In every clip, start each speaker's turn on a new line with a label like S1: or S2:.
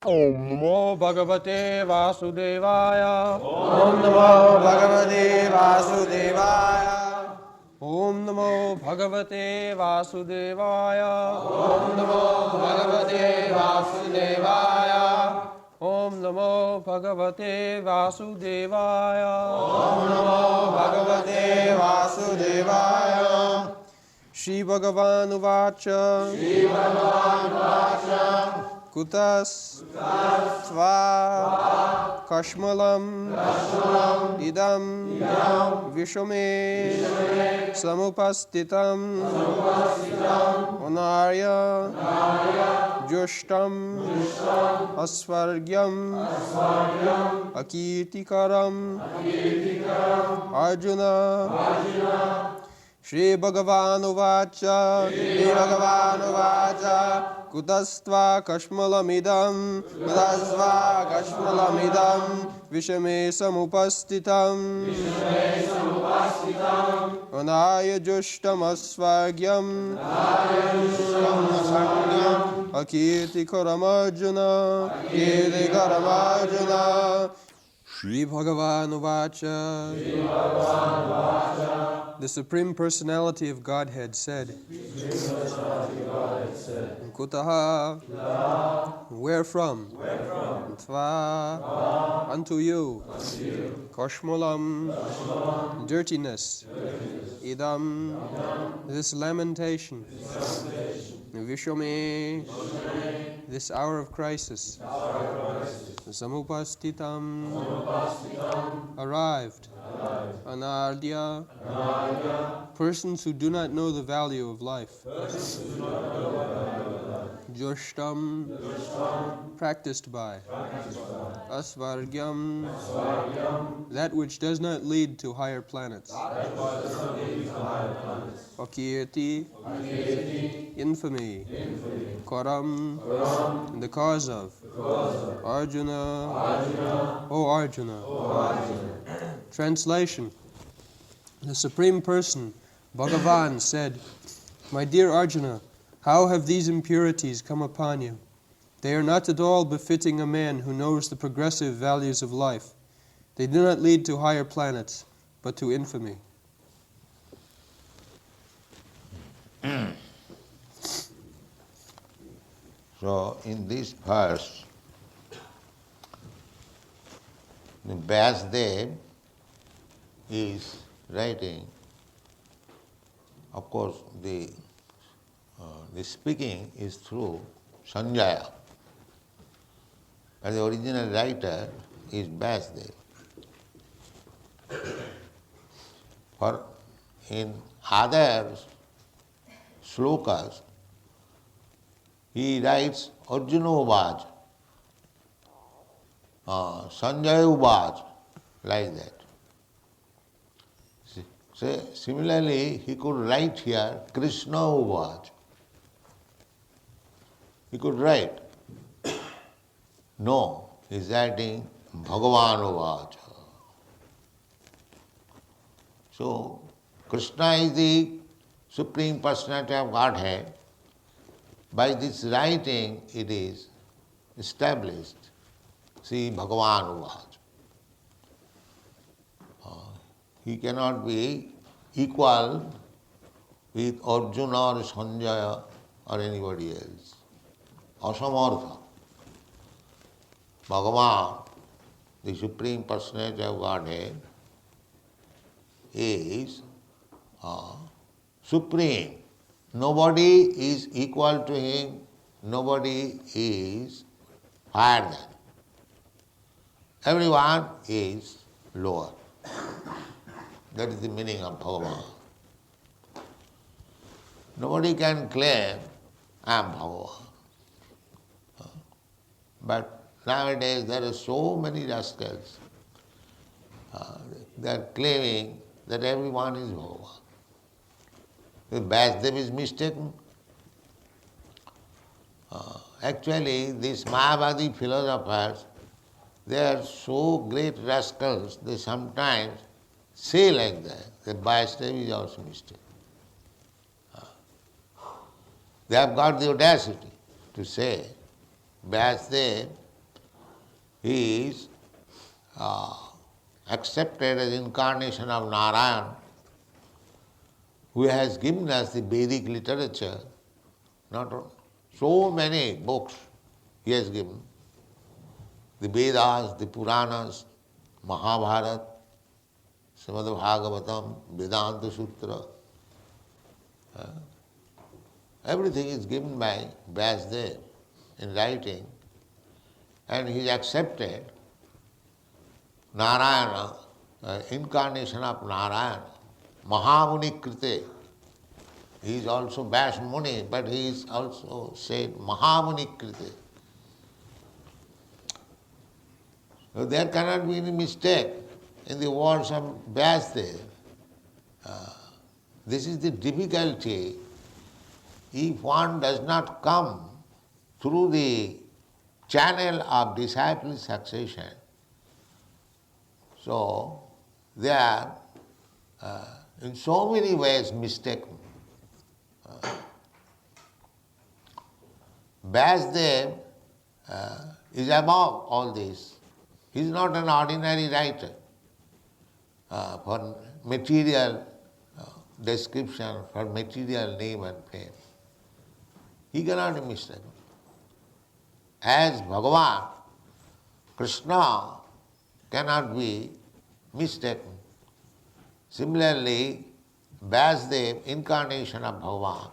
S1: Om Namo Bhagavate Vasudevaya.
S2: Om Namo Bhagavate Vasudevaya.
S1: Om Namo Bhagavate Vasudevaya.
S2: Om Namo Bhagavate Vasudevaya.
S1: Om Namo Bhagavate Vasudevaya.
S2: Om Namo Bhagavate Vasudevaya.
S1: Shri Bhagavan Uvacha.
S2: Shri Bhagavan Vacha.
S1: Kutas Tva Kashmalam Idam Vishome Samupastitam Onarya Jushtam Asvargyam Akirtikaram Arjuna Shri Bhagavan Uvacha
S2: Shri Bhagavan Vacha.
S1: Kutastva Kashmalamidam Kutasva Kashmalamidam Vishame Samupastitam Anaya Jushtam Asvagyam Akirtikaram Arjuna Shri Bhagavan Uvacha. The Supreme Personality of Godhead said, Kutaha, where from? Tva, unto you. Kashmalam, dirtiness. Idam, this lamentation. Vishame, this hour of crisis. Samupastitam, arrived. Anardya, persons who do not know the value of life. Joshtam, practiced by. Asvargyam, that which does not lead to higher planets. Akirti, infamy. Karam, the cause of. Arjuna, O Arjuna. Translation. The Supreme Person, Bhagavan, said, My dear Arjuna, how have these impurities come upon you? They are not at all befitting a man who knows the progressive values of life. They do not lead to higher planets, but to infamy.
S3: So, in this verse, Vyasdev is writing. Of course, the speaking is through Sanjaya, but the original writer is Vyasdev. For in other slokas, he writes Arjuna Uvaj, Sanjaya Uvaj, like that. So, similarly, he could write here Krishna Uvaj. He could write. No, he is writing Bhagavan Uvaj. So, Krishna is the Supreme Personality of Godhead. By this writing, it is established. See, Bhagavan Uvaj. He cannot be equal with Arjuna or Sanjaya or anybody else. Asamartha. Bhagavan, the Supreme Personality of Godhead, is supreme. Nobody is equal to him, nobody is higher than. Everyone is lower. That is the meaning of Bhagavan. Nobody can claim, I am Bhagavan. But nowadays there are so many rascals. They are claiming that everyone is Bhagavan. If Vyasdev is mistaken, actually these Mayavadi philosophers, they are so great rascals, they sometimes say like that Vyasdev is also mistaken. They have got the audacity to say Vyasdev he is accepted as incarnation of Narayan, who has given us the Vedic literature, so many books he has given, the Vedas, the Puranas, Mahabharata, Srimad Bhagavatam, Vedanta Sutra. Everything is given by Vyasdev in writing, and he is accepted Narayana, incarnation of Narayana, Mahamuni Krite. He is also Vyas Muni, but he is also said Mahamuni Krite. So there cannot be any mistake in the words of Vyasdev. This is the difficulty if one does not come through the channel of disciple succession. So they are in so many ways mistaken. Vyasdev is above all this. He is not an ordinary writer for material description, for material name and fame. He cannot be mistaken. As Bhagavan, Krishna cannot be mistaken. Similarly, Vyasdev, incarnation of Bhagavan,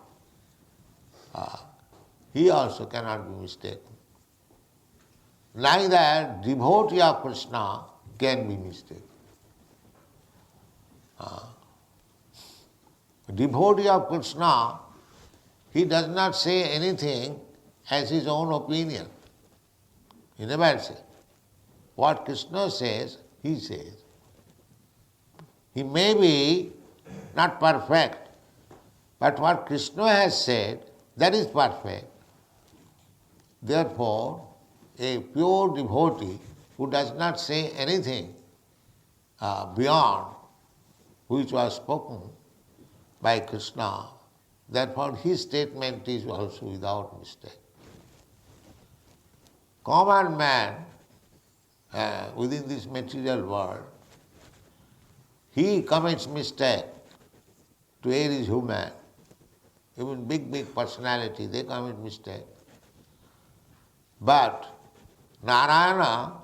S3: he also cannot be mistaken. Neither devotee of Krishna can be mistaken. Devotee of Krishna, he does not say anything as his own opinion. He never says. What Krishna says, he says. He may be not perfect, but what Krishna has said, that is perfect. Therefore, a pure devotee who does not say anything beyond which was spoken by Krishna, therefore his statement is also without mistake. Common man within this material world, he commits mistake. To err is human. Even big personality, they commit mistake. But Narayana,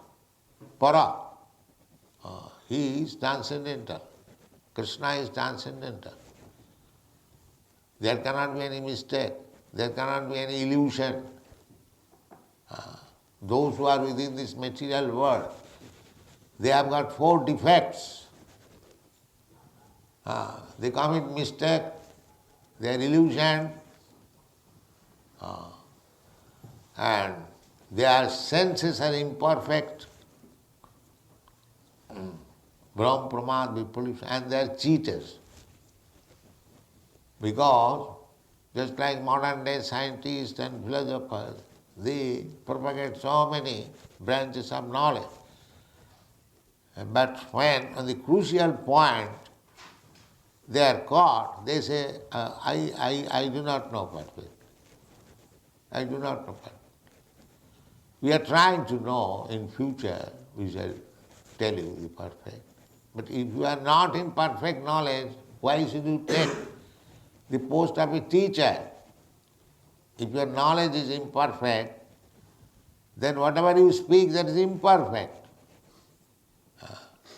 S3: Para, he is transcendental. Krishna is transcendental. There cannot be any mistake. There cannot be any illusion. Those who are within this material world, they have got 4 defects. They commit mistake, they are illusion, and their senses are imperfect. Brahm, Pramad, Vipulipsa, and they are cheaters. Because just like modern day scientists and philosophers, they propagate so many branches of knowledge. But when on the crucial point they are caught, they say, I do not know perfect. I do not know perfect. We are trying to know in future, we shall tell you the perfect. But if you are not in perfect knowledge, why should you take the post of a teacher? If your knowledge is imperfect, then whatever you speak, that is imperfect.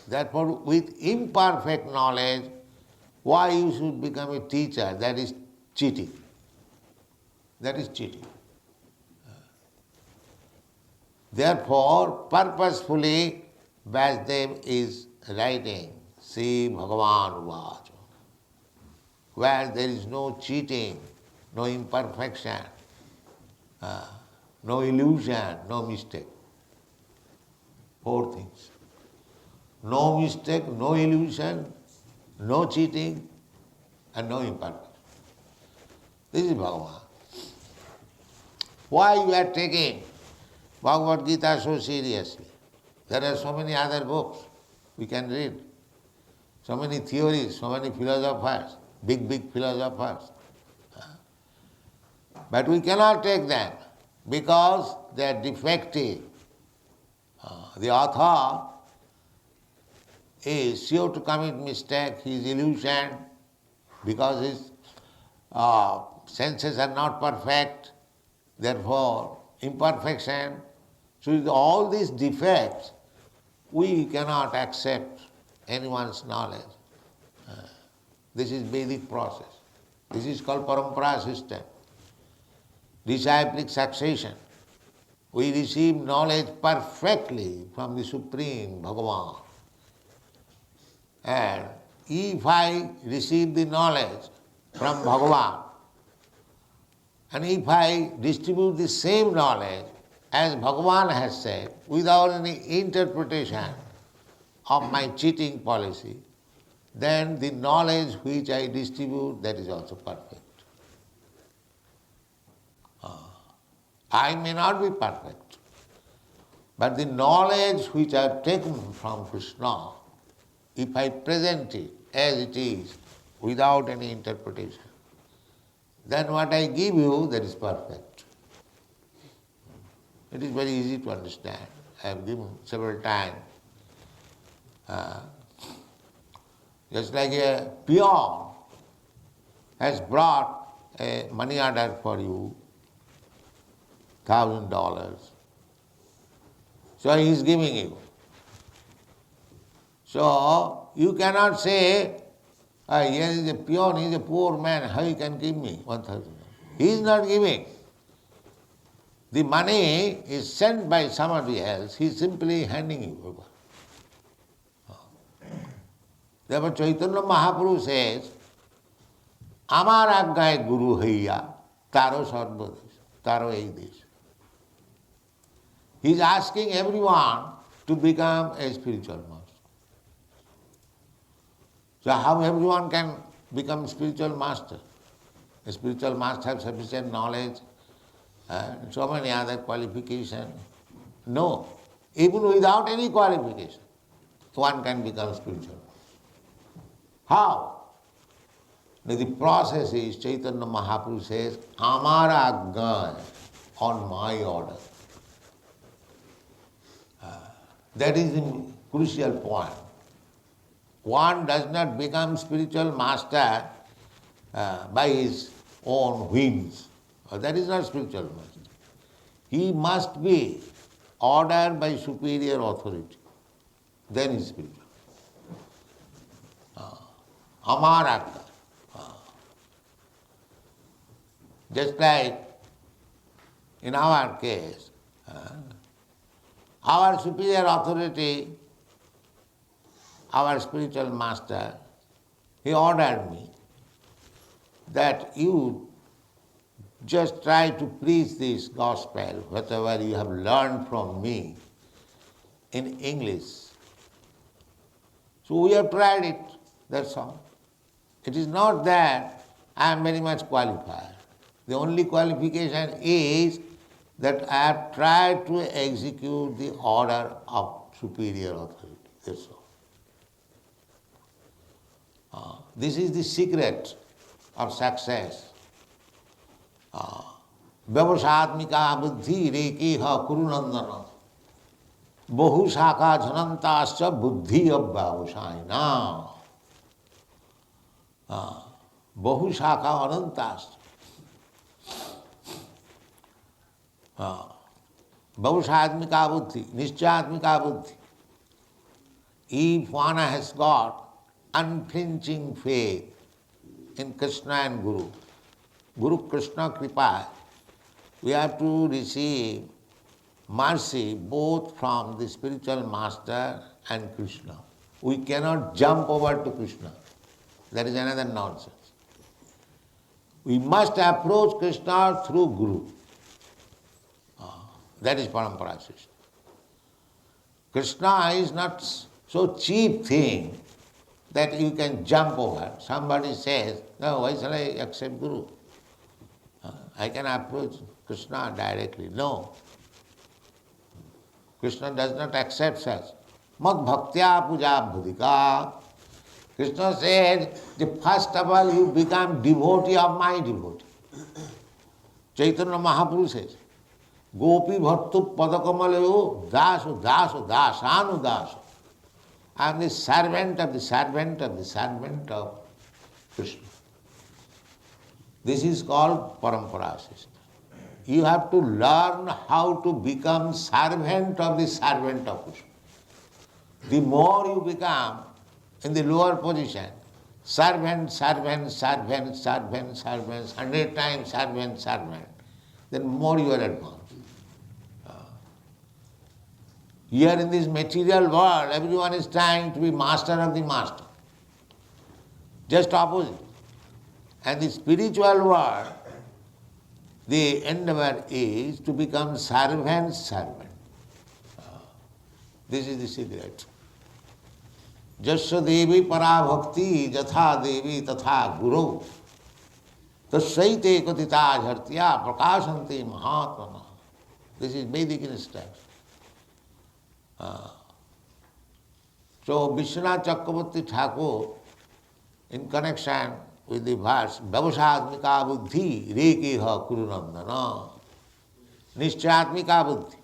S3: Therefore, with imperfect knowledge, why you should become a teacher? That is cheating. That is cheating. Therefore, purposefully, Vyasdev is writing, Sri Bhagavan Vacha, where there is no cheating, no imperfection, no illusion, no mistake. 4 things. No mistake, no illusion, no cheating, and no imperfection. This is Bhagavan. Why you are taking Bhagavad Gita so seriously? There are so many other books we can read, so many theories, so many philosophers, big philosophers. But we cannot take them because they are defective. The author is sure to commit mistake, his illusion, because his senses are not perfect, therefore imperfection. So with all these defects, we cannot accept anyone's knowledge. This is Vedic process. This is called parampara system. Disciplic succession. We receive knowledge perfectly from the Supreme Bhagavan. And if I receive the knowledge from Bhagavan, and if I distribute the same knowledge as Bhagavan has said, without any interpretation of my cheating policy, then the knowledge which I distribute, that is also perfect. I may not be perfect, but the knowledge which I have taken from Krishna, if I present it as it is, without any interpretation, then what I give you, that is perfect. It is very easy to understand. I have given several times. Just like a peon has brought a money order for you, $1,000. So he is giving you. So you cannot say, here is a peon, he is a poor man, how he can give me 1,000? He is not giving. The money is sent by somebody else, he is simply handing you over. Therefore Chaitanya Mahaprabhu says, Amar aggaye guru haiya, taro sarva desh, taro ei desh. He is asking everyone to become a spiritual master. So how everyone can become spiritual master? A spiritual master has sufficient knowledge and so many other qualifications. No. Even without any qualification, one can become spiritual. How? The process is, Chaitanya Mahaprabhu says, Amara aggaye, on my order. That is the crucial point. One does not become spiritual master by his own whims. That is not spiritual master. He must be ordered by superior authority. Then he is spiritual. Amara. Just like in our case, our superior authority, our spiritual master, he ordered me that you just try to preach this gospel, whatever you have learned from me, in English. So we have tried it, that's all. It is not that I am very much qualified. The only qualification is that I have tried to execute the order of superior authority. That's all. This is the secret of success. Vyavasatmika buddhi rekeha kurunandana bahu shaka jhanantascha buddhi of vyavasayana. Bahu shaka anantascha. Bhavushatmika buddhi, nischatmika buddhi. If one has got unflinching faith in Krishna and Guru, Guru Krishna Kripa, we have to receive mercy both from the spiritual master and Krishna. We cannot jump over to Krishna. That is another nonsense. We must approach Krishna through Guru. That is parampara system. Krishna is not so cheap thing that you can jump over. Somebody says, no, why shall I accept Guru? I can approach Krishna directly. No. Krishna does not accept such. Mad bhaktya puja bhudika. Krishna said, first of all you become devotee of my devotee. Chaitanya Mahaprabhu says, Gopi bhattu padakamalayo dasu dasu dasanu dasu. I am the servant of the servant of the servant of Krishna. This is called parampara system. You have to learn how to become servant of the servant of Krishna. The more you become in the lower position, servant, servant, servant, servant, servant, 100 times servant, servant, then more you are advanced. Here in this material world, everyone is trying to be master of the master. Just opposite. And the spiritual world, the endeavor is to become servant, servant. This is the secret. Jasya devi para bhakti jatha devi tatha guru tasyaite katita jhartya prakashanti mahatmana. This is Vedic instruction. So Vishwanath Chakravarti Thakur, in connection with the verse Vyavasatmika buddhi rekeha kurunandana Nishchatmika buddhi.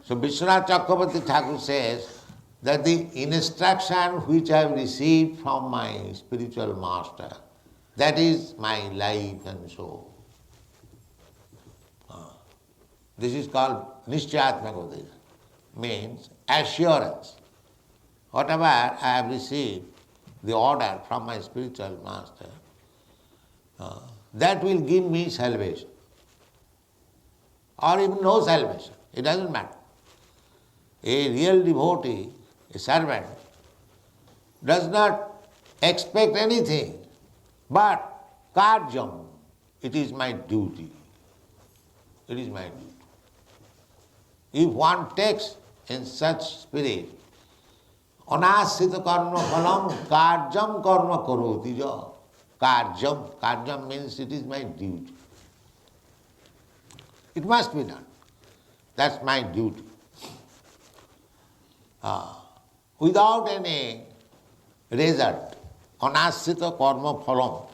S3: So Vishwanath Chakravarti Thakur says that the instruction which I have received from my spiritual master, that is my life and soul. This is called Nishchatmika buddhi, means assurance. Whatever I have received, the order from my spiritual master, that will give me salvation. Or even no salvation, it doesn't matter. A real devotee, a servant, does not expect anything but karjam. It is my duty. It is my duty. If one takes in such spirit, anasita karma phalam karjam karma karoti ja. Karjam means it is my duty. It must be done. That's my duty. Without any result, anasita karma phalam.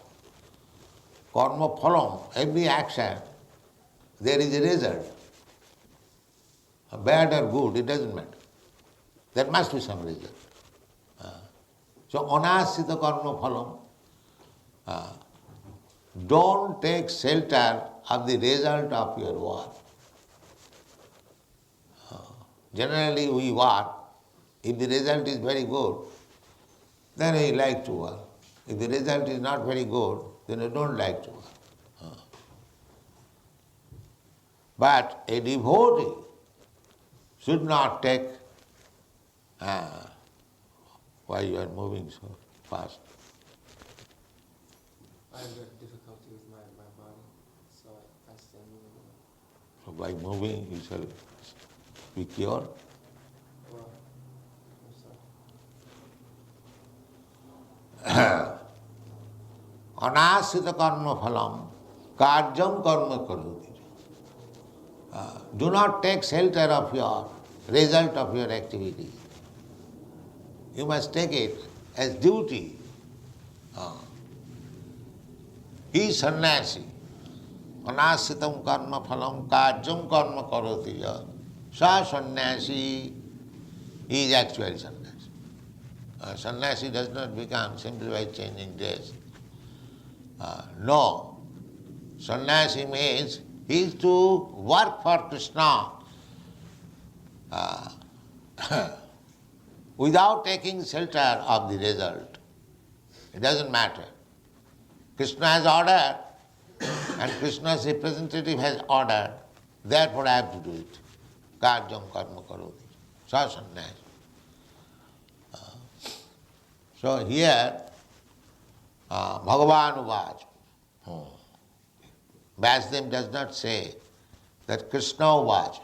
S3: Karma phalam, every action, there is a result. Bad or good, it doesn't matter. There must be some result. So anasita karma phalam. Don't take shelter of the result of your work. Generally we work. If the result is very good, then we like to work. If the result is not very good, then we don't like to work. But a devotee should not take... why you are moving so fast?
S1: I have difficulty with my body, so I stand moving.
S3: So by moving you shall be cured.
S1: Well, I'm sorry.
S3: Anasita karma phalam karjam karma karoti. Do not take shelter of your result of your activity. You must take it as duty. He is sannyasi. Anasitam karma phalam karjam karma karoti. Sa sannyasi is actually sannyasi. Sannyasi does not become simply by changing dress. No. Sannyasi means he is to work for Krishna without taking shelter of the result. It doesn't matter. Krishna has ordered and Krishna's representative has ordered, therefore I have to do it. Karjam karma karoti. Sa sannyasi. So here, Bhagavan Uvacha. Vyasdev does not say that Krishna Uvacha.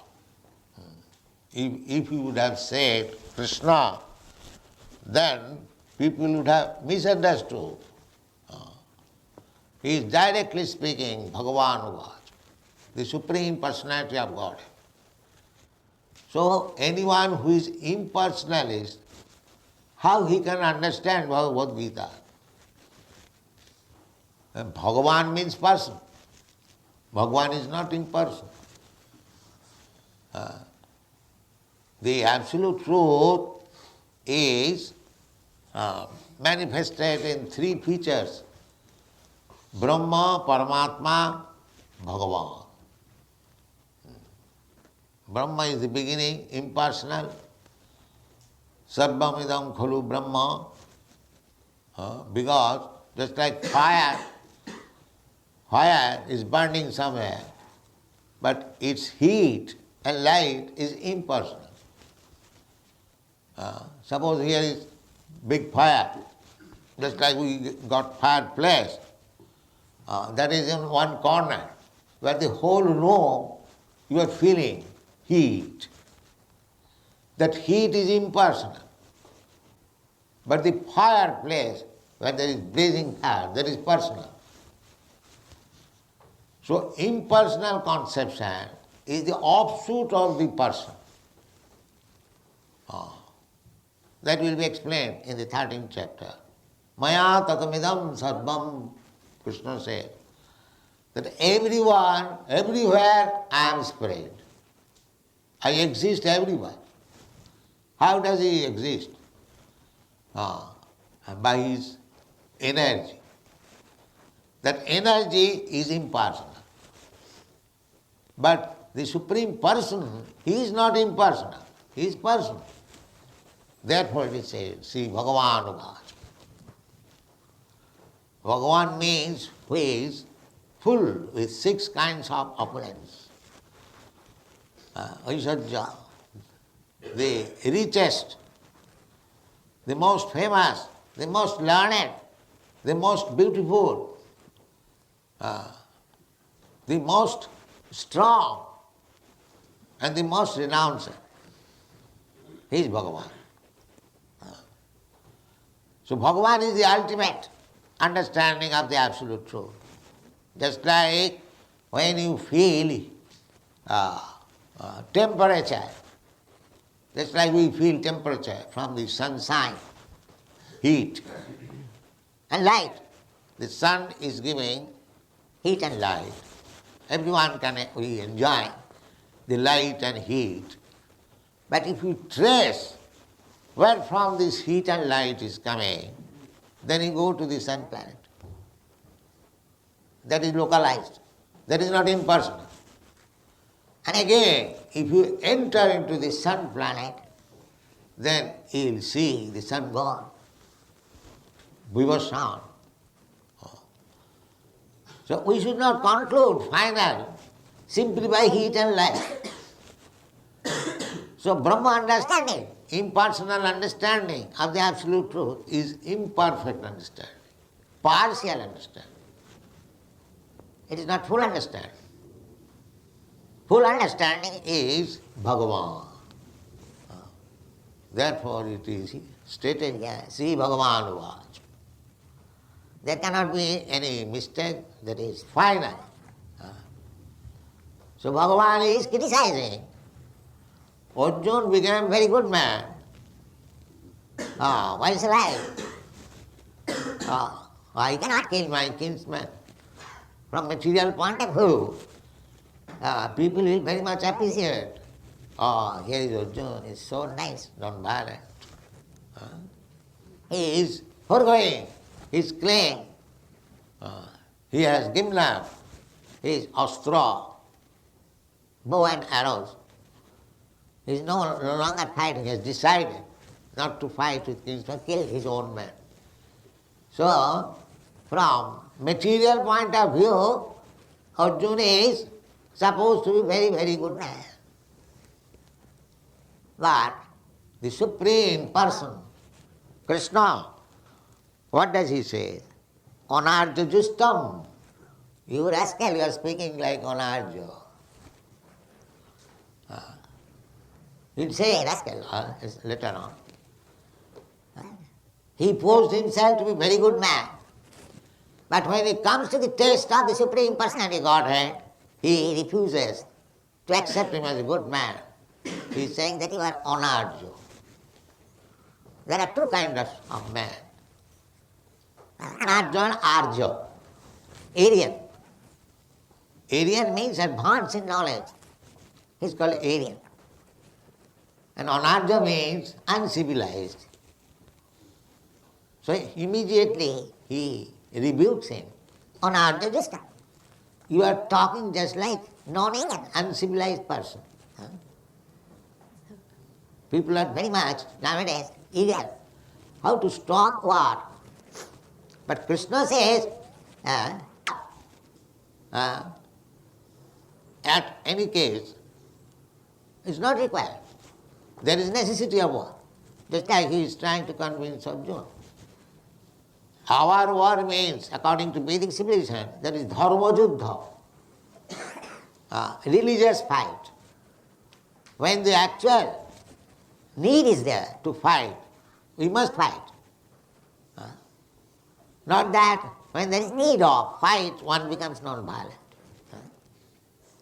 S3: If he would have said Krishna, then people would have misunderstood. He is directly speaking Bhagavan Uvacha, the Supreme Personality of Godhead. So anyone who is impersonalist, how he can understand Bhagavad Gita? And Bhagavan means person. Bhagavan is not impersonal. The absolute truth is manifested in three features: Brahma, Paramatma, Bhagavan. Brahma is the beginning, impersonal. Sarvam idam khalu Brahma. Because just like fire is burning somewhere, but its heat and light is impersonal. Suppose here is big fire, just like we got fireplace. That is in one corner, where the whole room you are feeling heat. That heat is impersonal. But the fireplace, where there is blazing fire, that is personal. So impersonal conception is the offshoot of the person. That will be explained in the 13th chapter. Maya tatamidam sarvam, Krishna said, that everyone, everywhere I am spread. I exist everywhere. How does he exist? By his energy. That energy is impersonal. But the Supreme Person, he is not impersonal, he is personal. Therefore it is said, see Bhagavan Uvacha. Bhagavan means who is full with 6 kinds of opulence. Aishwarya, the richest, the most famous, the most learned, the most beautiful, the most strong, and the most renounced. He is Bhagavan. So Bhagavan is the ultimate understanding of the absolute truth. Just like when you feel temperature, just like we feel temperature from the sunshine, heat and light. The sun is giving heat and light. Everyone can enjoy the light and heat. But if you trace where from this heat and light is coming, then you go to the sun planet. That is localized. That is not impersonal. And again, if you enter into the sun planet, then you will see the sun gone. Vivasana. So we should not conclude final simply by heat and light. So Brahma understanding, impersonal understanding of the absolute truth is imperfect understanding, partial understanding. It is not full understanding. Full understanding is Bhagavan. Therefore it is stated here, see Bhagavan Uvacha. There cannot be any mistake, that is final. So Bhagavan is criticizing. Arjuna became a very good man. Why is alive? I cannot kill my kinsman. From material point of view, people will very much appreciate. Here is Arjuna, he is so nice, non-violent. He is foregoing his claim. He has gimlet, his astra, bow and arrows. He is no longer fighting, he has decided not to fight with Krishna, kill his own man. So, from material point of view, Arjuna is supposed to be very, very good man. But the Supreme Person, Krishna, what does he say? Anarja justam. You rascal, you are speaking like Anarja. He'll say rascal later on. He posed himself to be a very good man. But when it comes to the taste of the Supreme Personality Godhead, he refuses to accept him as a good man. He is saying that you are Anarja. There are 2 kinds of men. Anarja and Arja.
S4: Aryan. Aryan means advanced in knowledge. He's called Aryan. And Anarja means uncivilized. So immediately he rebukes him. Anarja Dista. You are talking just like non-Indian, uncivilized person. People are very much nowadays eager how to stop war. But Krishna says, at any case, it's not required. There is necessity of war. Just like he is trying to convince Arjuna. Our war means, according to Vedic civilization, that is dharma juddha, religious fight. When the actual need is there to fight, we must fight. Not that when there is need of fight, one becomes non-violent.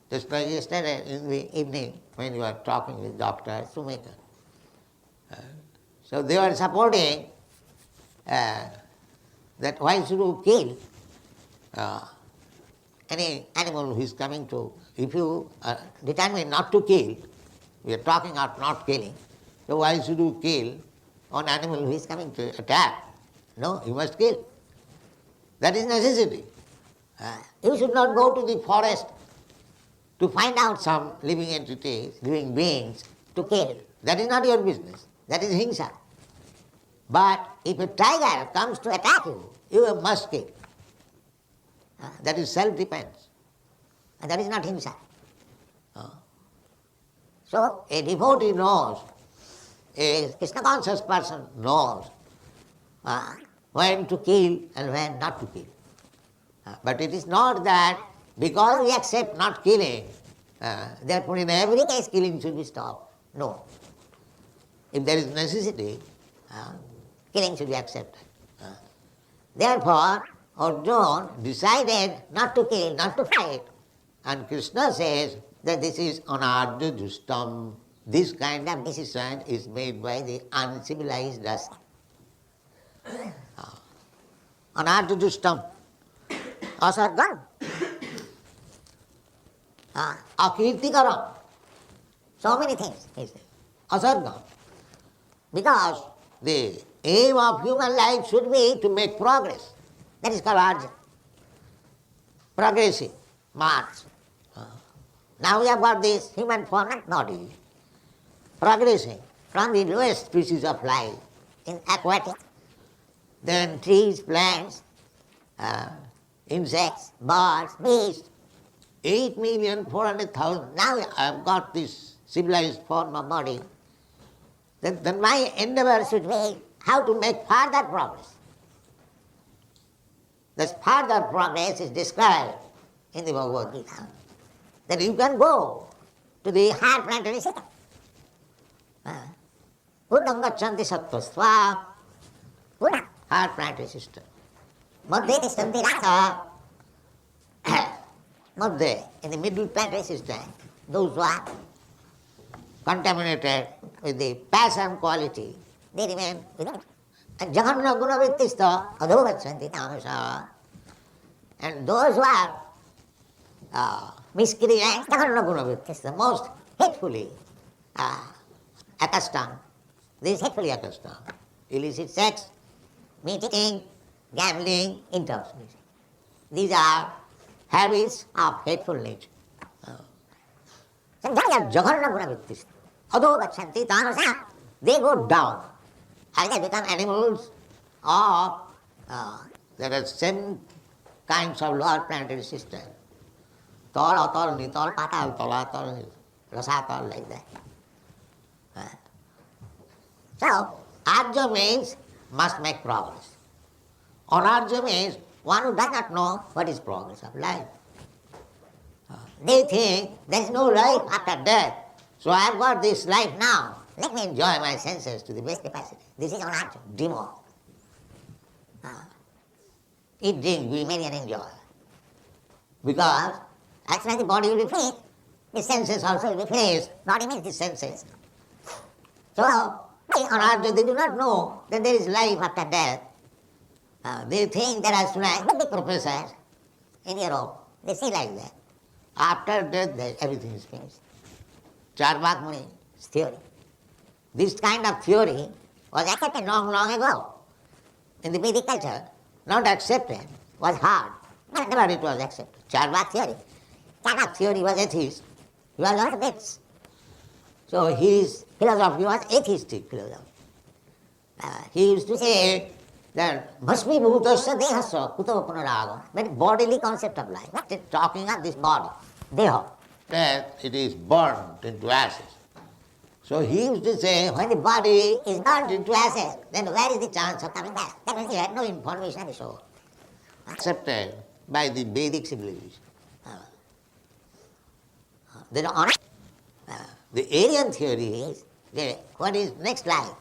S4: Just like yesterday in the evening when you were talking with Dr. Sumika. So they were supporting that why should you kill any animal who is coming to, if you determine not to kill, we are talking of not killing, so why should you kill an animal who is coming to attack? No, you must kill. That is necessity. You should not go to the forest to find out some living entities, living beings, to kill. That is not your business. That is hingsa. But if a tiger comes to attack you, you must kill. That is self-defense. And that is not hingsa. So a devotee knows, a Krishna conscious person knows when to kill and when not to kill. But it is not that because we accept not killing, therefore in every case killing should be stopped. No. If there is necessity, killing should be accepted. Therefore, Arjuna decided not to kill, not to fight. And Krishna says that this is anarja justam. This kind of decision is made by the uncivilized rasa. Anarja justam. Asargam. Akirtikaram. So many things, he says. Asargam. Because the aim of human life should be to make progress. That is called arja. Progressive march. Now we have got this human form and body. Progressing from the lowest species of life in aquatic, then trees, plants, insects, birds, beasts, 8,400,000. Now I have got this civilized form of body. Then my endeavor should be how to make further progress. This further progress is described in the Bhagavad Gita. That you can go to the higher planetary system. Uddam gachanti sattva sva, higher planetary system. Madhya tistanti rasa, madhya, in the middle planetary system, those who are contaminated with the passion quality, they remain without. And jaganna guna vittista adho gachanti tamasa. And those who are miscreants, jaganna guna vittista, most hatefully accustomed. This is hatefully accustomed. Illicit sex, meat eating, gambling, intoxication. These are habits of hateful nature. So they are jaganna guna vittista. Adho gachanti tamasa. They go down. And they become animals or there are seven kinds of lower planetary system. Tol, atol, nitol, patal, tolatol, rasatol, like that. So, arja means must make progress. Anarja means one who does not know what is progress of life. They think there is no life after death. So I have got this life now. Let me enjoy my senses to the best capacity. This is anarja, demo. Eat, drink, be merry and enjoy. Because as soon as the body will be finished, the senses also will be finished. Body means the senses. So, anarja, they do not know that there is life after death. They think that as soon as the professors in Europe, they say like that. After death, everything is finished. Charvak Muni's theory. This kind of theory was accepted long, long ago. In the Vedic culture, not accepted, was hard. But never it was accepted. Charvak theory. Charvak theory was atheist. He was not Vedas. So his philosophy was atheistic philosophy. He used to say that bhasmi bhutasya dehasya kuto punarago, very bodily concept of life. Not talking of this body, deha.
S3: That it is burnt into ashes.
S4: So he used to say, when the body is burnt into ashes, then where is the chance of coming back? That means he had no information of the soul.
S3: Accepted by the Vedic civilization.
S4: Then on the Aryan theory is that what is next life?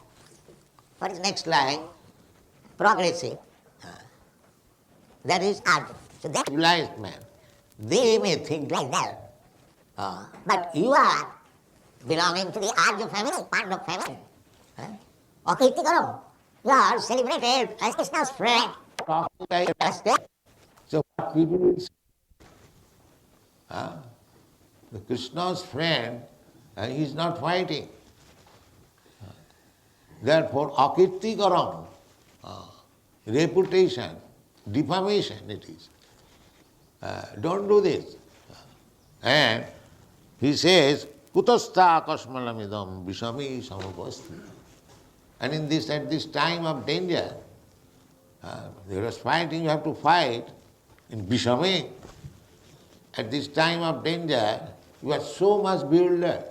S4: What is next life? Progressive. That is Arjuna. So that
S3: Civilized man.
S4: they may think like that. But you are belonging to the Arya family, Pandava family. Okirtikaram. You are celebrated as Krishna's friend.
S3: So what people will say? The Krishna's friend, he is not fighting. Therefore, akirtikaram, reputation, defamation it is. Don't do this. And he says, kutastha kasmalamidam vishami samupasti. And in this, at this time of danger, there is fighting, you have to fight in vishami. At this time of danger, you are so much bewildered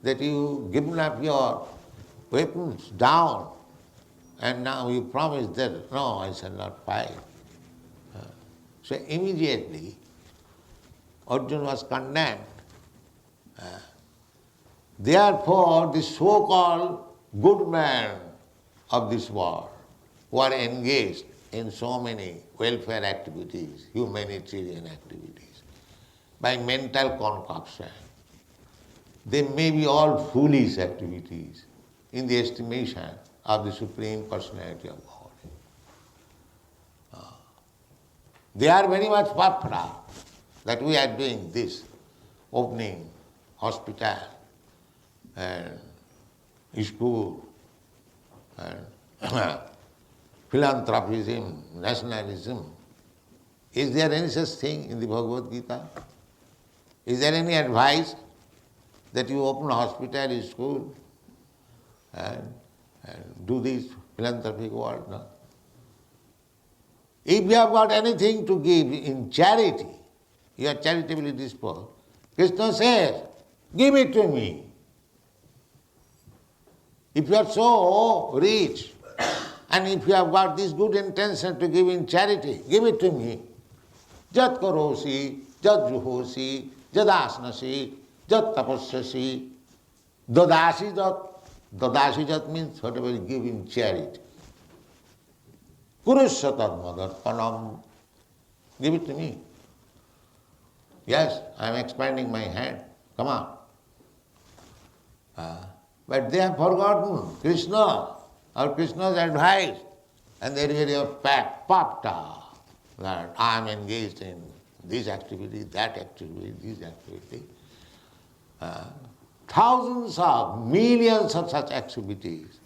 S3: that you given up your weapons down, and now you promise that, no, I shall not fight. So immediately, Arjuna was condemned. Therefore, the so-called good men of this world, who are engaged in so many welfare activities, humanitarian activities, by mental concoction, they may be all foolish activities in the estimation of the Supreme Personality of God. They are very much proud that we are doing this, opening hospital and school and philanthropism, nationalism. Is there any such thing in the Bhagavad Gita? Is there any advice that you open a hospital, school, and do this philanthropic work? No. If you have got anything to give in charity, you are charitably disposed, Krishna says, give it to me. If you are so rich, and if you have got this good intention to give in charity, give it to me. Jat karosi, jat juhosi, jat asnasi, jat tapasyasi, dadasi jat. Dadasi jat means whatever you give in charity. Kurusya tadmadarpanam. Give it to me. Yes, I am expanding my hand. Come on. But they have forgotten Krishna or Krishna's advice, and they really have popped up that I am engaged in this activity, that activity, this activity. Thousands of, millions of such activities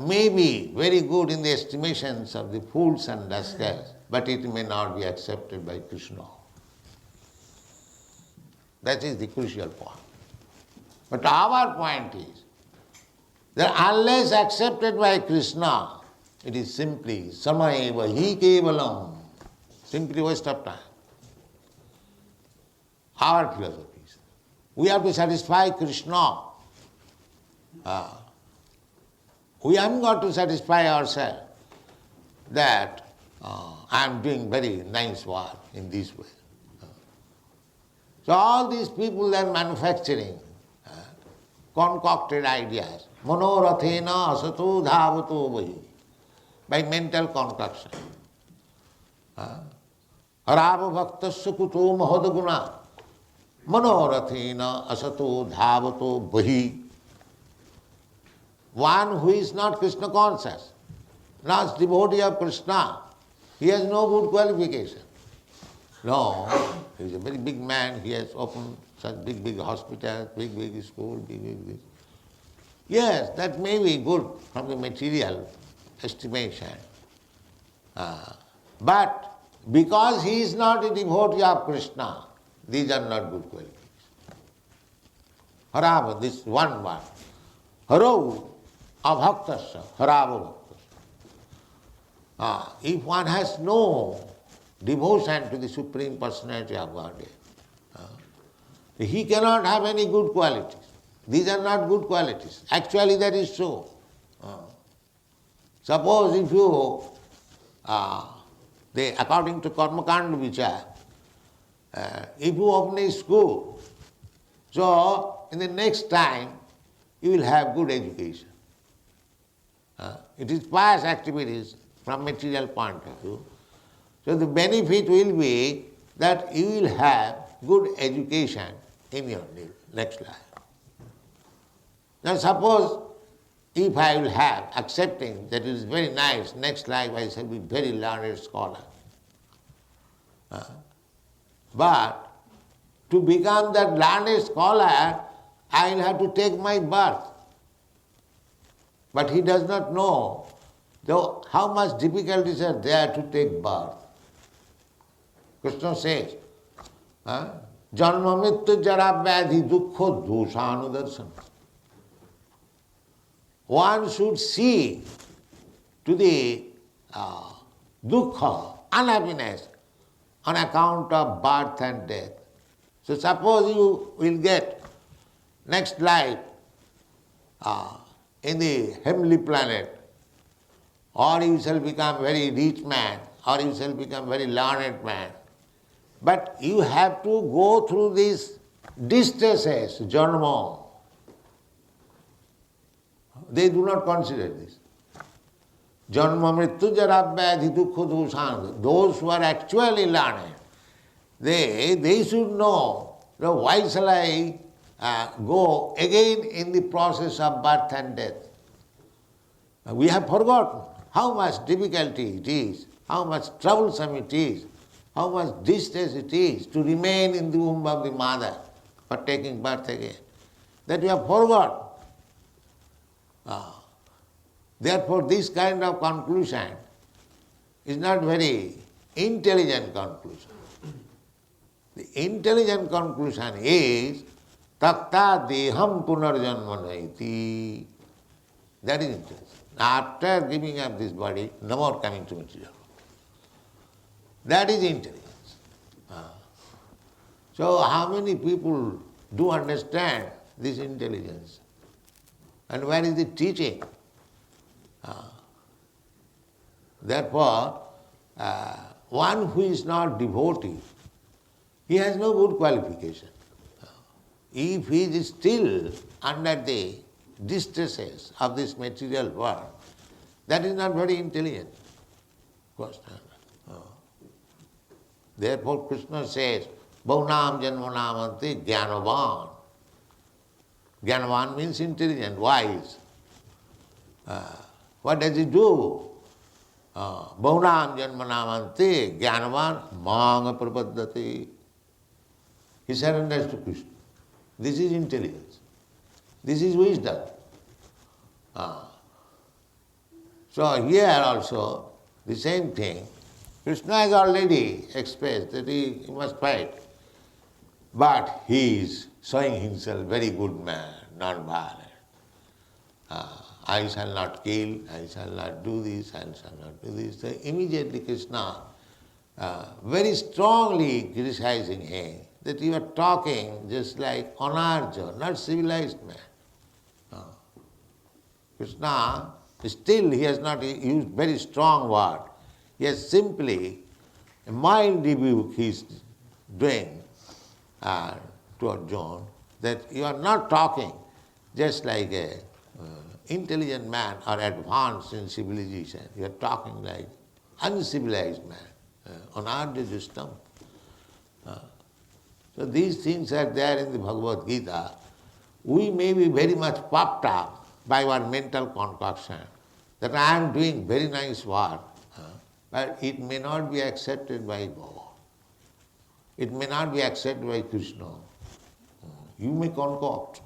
S3: may be very good in the estimations of the fools and rascals, but it may not be accepted by Krishna. That is the crucial point. But our point is that unless accepted by Krishna, it is simply samayeva hi kevalam, simply waste of time. Our philosophy is, we have to satisfy Krishna. We haven't got to satisfy ourselves that I am doing very nice work in this way. So all these people are manufacturing concocted ideas. Manorathena asato dhavato vahi. By mental concoction. Harava bhaktasya kuto mahadaguna. Manorathena asato dhavato vahi. One who is not Krishna conscious, not devotee of Krishna, He has no good qualification. No, he is a very big man, he has opened such big hospitals, big school, big. Yes, that may be good from the material estimation. But because he is not a devotee of Krishna, these are not good qualities. Harava, this one word. Haro abhaktasya, harava bhaktasya. If one has no devotion to the Supreme Personality of Godhead, he cannot have any good qualities. These are not good qualities. Actually that is so. Suppose if you, according to Karmakanda Vichar, if you open a school, so in the next time you will have good education. It is past activities from material point of view. So the benefit will be that you will have good education in your next life. Now suppose if I will have, accepting that it is very nice, next life I shall be very learned scholar. But to become that learned scholar, I will have to take my birth. But he does not know how much difficulties are there to take birth. Krishna says, Janma mrityu jara vyadhi dukkha doshanudarsana. One should see to the dukkha, unhappiness, on account of birth and death. So suppose you will get next life in the heavenly planet, or you shall become very rich man, or you shall become very learned man. But you have to go through these distresses, janma. They do not consider this. Janma mrityu jara vyadhi dukkha doshanudarsana. Those who are actually learned, they should know, why shall I go again in the process of birth and death? We have forgotten how much difficulty it is, how much troublesome it is, how much distress it is to remain in the womb of the mother for taking birth again. That we have forgotten. Therefore, this kind of conclusion is not very intelligent conclusion. The intelligent conclusion is takta deham punarjanma naiti. That is intelligent. After giving up this body, no more coming to material. That is intelligence. So how many people do understand this intelligence? And where is the teaching? Therefore, one who is not devotee, he has no good qualification. If he is still under the distresses of this material world, that is not very intelligent. Therefore Krishna says, Bhaunam janmanam ante jnanavan. Jnanavan means intelligent, wise. What does he do? Bhaunam janmanam ante jnanavan manga prapaddati. He surrenders to Krishna. This is intelligence. This is wisdom. So here also the same thing. Krishna has already expressed that he must fight. But he is showing himself very good man, non-violent. I shall not kill, I shall not do this, I shall not do this. So immediately Krishna very strongly criticizing him that you are talking just like Anarja, not civilized man. Krishna, still he has not used very strong word. He has simply a mild rebuke he is doing to Arjuna, that you are not talking just like a intelligent man or advanced in civilization. You are talking like uncivilized man, Anarja Justam. So these things are there in the Bhagavad Gita. We may be very much puffed up by our mental concoction that I am doing very nice work. but it may not be accepted by God. It may not be accepted by Krishna. You may concoct.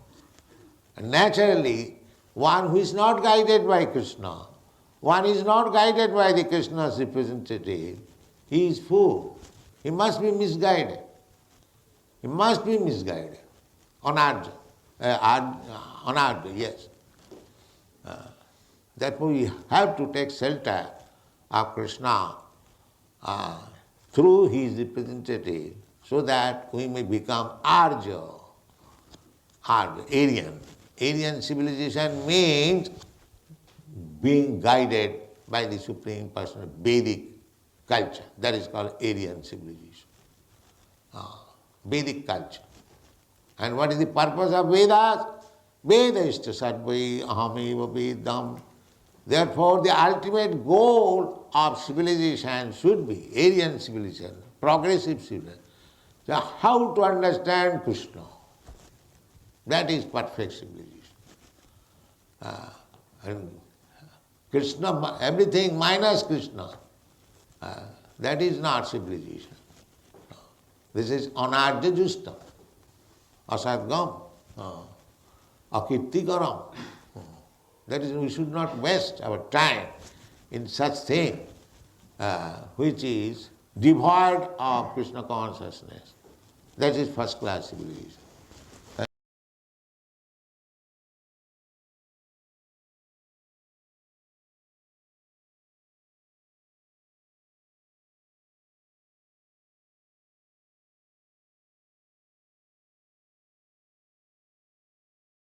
S3: And naturally, one who is not guided by Krishna, one is not guided by the Krishna's representative, he is fool. He must be misguided. He must be misguided. Anarja, yes. Therefore we have to take shelter of Krishna through his representative so that we may become Arya, Aryan. Aryan civilization means being guided by the Supreme Personal Vedic culture. That is called Aryan civilization. Vedic culture. And what is the purpose of Vedas? Vedashta sarvai ahameva vedam. Therefore, the ultimate goal of civilization should be Aryan civilization, progressive civilization. So how to understand Krishna? That is perfect civilization. And Krishna, everything minus Krishna, that is not civilization. This is anarja justa, asadgam, akirtikaram. That is, we should not waste our time in such thing which is devoid of Krishna consciousness. That is first class civilization.